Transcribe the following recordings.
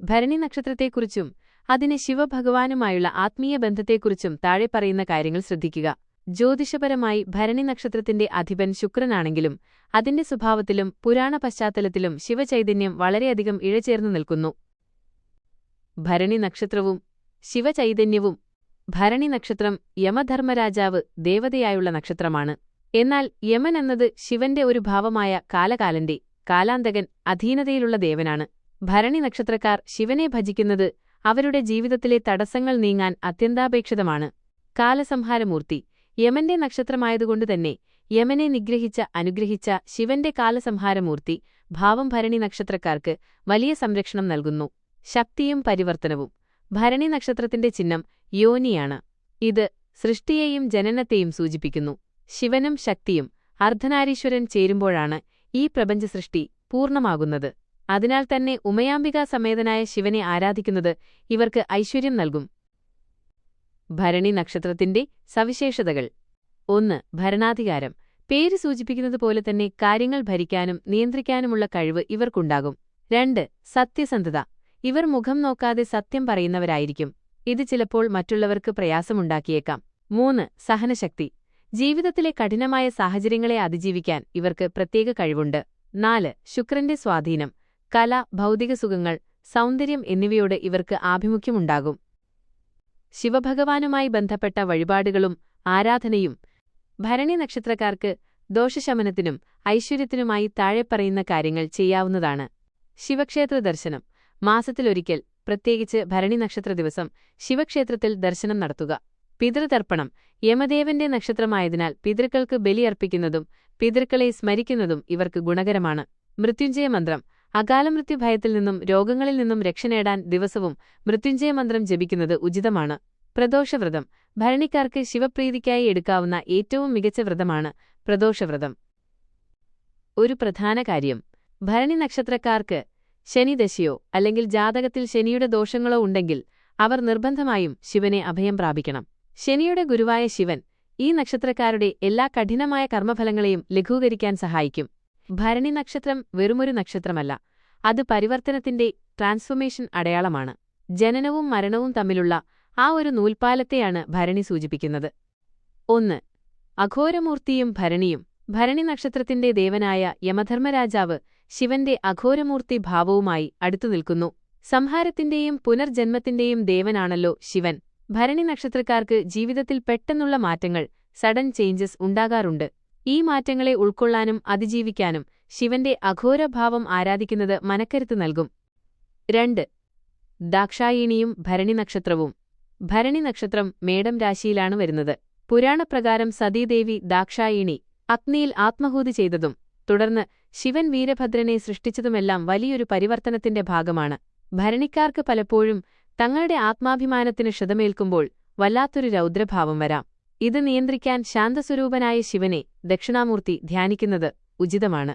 ഭരണി നക്ഷത്രത്തെക്കുറിച്ചും അതിന് ശിവഭഗവാനുമായുള്ള ആത്മീയ ബന്ധത്തെക്കുറിച്ചും താഴെ പറയുന്ന കാര്യങ്ങൾ ശ്രദ്ധിക്കുക. ജ്യോതിഷപരമായി ഭരണി നക്ഷത്രത്തിന്റെ അധിപൻ ശുക്രനാണെങ്കിലും അതിന്റെ സ്വഭാവത്തിലും പുരാണ പശ്ചാത്തലത്തിലും ശിവചൈതന്യം വളരെയധികം ഇഴചേർന്നു നിൽക്കുന്നു. ഭരണി നക്ഷത്രവും ശിവചൈതന്യവും. ഭരണി നക്ഷത്രം യമധർമ്മരാജാവ് ദേവതയായുള്ള നക്ഷത്രമാണ്. എന്നാൽ യമൻ എന്നത് ശിവന്റെ ഒരു ഭാവമായ കാലകാലന്റെ കാലാന്തകൻ അധീനതയിലുള്ള ദേവനാണ്. ഭരണി നക്ഷത്രക്കാർ ശിവനെ ഭജിക്കുന്നത് അവരുടെ ജീവിതത്തിലെ തടസ്സങ്ങൾ നീങ്ങാൻ അത്യന്താപേക്ഷിതമാണ്. കാലസംഹാരമൂർത്തി യമന്റെ നക്ഷത്രമായതുകൊണ്ടുതന്നെ യമനെ നിഗ്രഹിച്ച അനുഗ്രഹിച്ച ശിവന്റെ കാലസംഹാരമൂർത്തി ഭാവം ഭരണി നക്ഷത്രക്കാർക്ക് വലിയ സംരക്ഷണം നൽകുന്നു. ശക്തിയും പരിവർത്തനവും. ഭരണി നക്ഷത്രത്തിന്റെ ചിഹ്നം യോനിയാണ്. ഇത് സൃഷ്ടിയെയും ജനനത്തെയും സൂചിപ്പിക്കുന്നു. ശിവനും ശക്തിയും അർദ്ധനാരീശ്വരൻ ചേരുമ്പോഴാണ് ഈ പ്രപഞ്ചസൃഷ്ടി പൂർണ്ണമാകുന്നത്. അതിനാൽ തന്നെ ഉമയാംബികാ സമേതനായ ശിവനെ ആരാധിക്കുന്നത് ഇവർക്ക് ഐശ്വര്യം നൽകും. ഭരണി നക്ഷത്രത്തിന്റെ സവിശേഷതകൾ. 1. ഭരണാധികാരം. പേര് സൂചിപ്പിക്കുന്നതുപോലെ തന്നെ കാര്യങ്ങൾ ഭരിക്കാനും നിയന്ത്രിക്കാനുമുള്ള കഴിവ് ഇവർക്കുണ്ടാകും. 2. സത്യസന്ധത. ഇവർ മുഖം നോക്കാതെ സത്യം പറയുന്നവരായിരിക്കും. ഇത് ചിലപ്പോൾ മറ്റുള്ളവർക്ക് പ്രയാസമുണ്ടാക്കിയേക്കാം. 3. സഹനശക്തി. ജീവിതത്തിലെ കഠിനമായ സാഹചര്യങ്ങളെ അതിജീവിക്കാൻ ഇവർക്ക് പ്രത്യേക കഴിവുണ്ട്. 4. ശുക്രന്റെ സ്വാധീനം. കല, ഭൗതിക സുഖങ്ങൾ, സൗന്ദര്യം എന്നിവയോട് ഇവർക്ക് ആഭിമുഖ്യമുണ്ടാകും. ശിവഭഗവാനുമായി ബന്ധപ്പെട്ട വഴിപാടുകളും ആരാധനയും. ഭരണി നക്ഷത്രക്കാർക്ക് ദോഷശമനത്തിനും ഐശ്വര്യത്തിനുമായി താഴെപ്പറയുന്ന കാര്യങ്ങൾ ചെയ്യാവുന്നതാണ്. ശിവക്ഷേത്ര ദർശനം. മാസത്തിലൊരിക്കൽ, പ്രത്യേകിച്ച് ഭരണി നക്ഷത്ര ദിവസം ശിവക്ഷേത്രത്തിൽ ദർശനം നടത്തുക. പിതൃതർപ്പണം. യമദേവന്റെ നക്ഷത്രമായതിനാൽ പിതൃക്കൾക്ക് ബലിയർപ്പിക്കുന്നതും പിതൃക്കളെ സ്മരിക്കുന്നതും ഇവർക്ക് ഗുണകരമാണ്. മൃത്യുഞ്ജയമന്ത്രം. അകാലമൃത്യു ഭയത്തിൽ നിന്നും രോഗങ്ങളിൽ നിന്നും രക്ഷ നേടാൻ ദിവസവും മൃത്യുഞ്ജയമന്ത്രം ജപിക്കുന്നത് ഉചിതമാണ്. പ്രദോഷവ്രതം. ഭരണിക്കാർക്ക് ശിവപ്രീതിക്കായി എടുക്കാവുന്ന ഏറ്റവും മികച്ച വ്രതമാണ് പ്രദോഷവ്രതം. ഒരു പ്രധാന കാര്യം, ഭരണി നക്ഷത്രക്കാർക്ക് ശനിദശയോ അല്ലെങ്കിൽ ജാതകത്തിൽ ശനിയുടെ ദോഷങ്ങളോ ഉണ്ടെങ്കിൽ അവർ നിർബന്ധമായും ശിവനെ അഭയം പ്രാപിക്കണം. ശനിയുടെ ഗുരുവായ ശിവൻ ഈ നക്ഷത്രക്കാരുടെ എല്ലാ കഠിനമായ കർമ്മഫലങ്ങളെയും ലഘൂകരിക്കാൻ സഹായിക്കും. ഭരണി നക്ഷത്രം വെറുമൊരു നക്ഷത്രമല്ല, അത് പരിവർത്തനത്തിന്റെ ട്രാൻസ്ഫോർമേഷൻ അടയാളമാണ്. ജനനവും മരണവും തമ്മിലുള്ള ആ ഒരു നൂൽപ്പാലത്തെയാണ് ഭരണി സൂചിപ്പിക്കുന്നത്. 1. അഘോരമൂർത്തിയും ഭരണിയും. ഭരണി നക്ഷത്രത്തിന്റെ ദേവനായ യമധർമ്മരാജാവ് ശിവന്റെ അഘോരമൂർത്തി ഭാവവുമായി അടുത്തുനിൽക്കുന്നു. സംഹാരത്തിന്റെയും പുനർജന്മത്തിന്റെയും ദേവനാണല്ലോ ശിവൻ. ഭരണി നക്ഷത്രക്കാർക്ക് ജീവിതത്തിൽ പെട്ടെന്നുള്ള മാറ്റങ്ങൾ, സഡൻ ചേഞ്ചസ് ഉണ്ടാകാറുണ്ട്. ഈ മാറ്റങ്ങളെ ഉൾക്കൊള്ളാനും അതിജീവിക്കാനും ശിവന്റെ അഘോരഭാവം ആരാധിക്കുന്നത് മനക്കരുത്ത് നൽകും. 2. ദാക്ഷായിണിയും ഭരണി നക്ഷത്രവും. ഭരണി നക്ഷത്രം മേടം രാശിയിലാണ് വരുന്നത്. പുരാണപ്രകാരം സതീദേവി ദാക്ഷായിണി അഗ്നിയിൽ ആത്മഹൂതി ചെയ്തതും തുടർന്ന് ശിവൻ വീരഭദ്രനെ സൃഷ്ടിച്ചതുമെല്ലാം വലിയൊരു പരിവർത്തനത്തിന്റെ ഭാഗമാണ്. ഭരണിക്കാർക്ക് പലപ്പോഴും തങ്ങളുടെ ആത്മാഭിമാനത്തിന് ക്ഷതമേൽക്കുമ്പോൾ വല്ലാത്തൊരു രൗദ്രഭാവം വരാം. ഇത് നിയന്ത്രിക്കാൻ ശാന്തസ്വരൂപനായ ശിവനെ ദക്ഷിണാമൂർത്തി ധ്യാനിക്കുന്നത് ഉചിതമാണ്.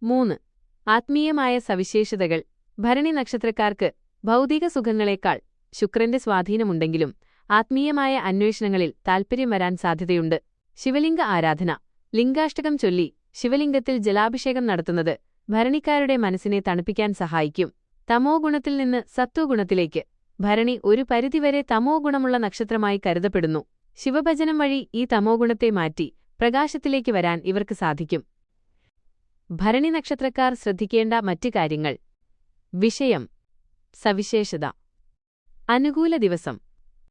3. ആത്മീയമായ സവിശേഷതകൾ. ഭരണി നക്ഷത്രക്കാർക്ക് ഭൗതിക സുഖങ്ങളെക്കാൾ ശുക്രന്റെ സ്വാധീനമുണ്ടെങ്കിലും ആത്മീയമായ അന്വേഷണങ്ങളിൽ താൽപ്പര്യം വരാൻ സാധ്യതയുണ്ട്. ശിവലിംഗ ആരാധന. ലിംഗാഷ്ടകം ചൊല്ലി ശിവലിംഗത്തിൽ ജലാഭിഷേകം നടത്തുന്നത് ഭരണിക്കാരുടെ മനസ്സിനെ തണുപ്പിക്കാൻ സഹായിക്കും. തമോ ഗുണത്തിൽ നിന്ന് സത്വഗുണത്തിലേക്ക്. ഭരണി ഒരു പരിധിവരെ തമോ ഗുണമുള്ള നക്ഷത്രമായി കരുതപ്പെടുന്നു. ശിവഭജനം വഴി ഈ തമോഗുണത്തെ മാറ്റി പ്രകാശത്തിലേക്ക് വരാൻ ഇവർക്ക് സാധിക്കും. ഭരണി നക്ഷത്രക്കാർ ശ്രദ്ധിക്കേണ്ട മറ്റ് കാര്യങ്ങൾ. വിഷയം. സവിശേഷത. അനുകൂല ദിവസം.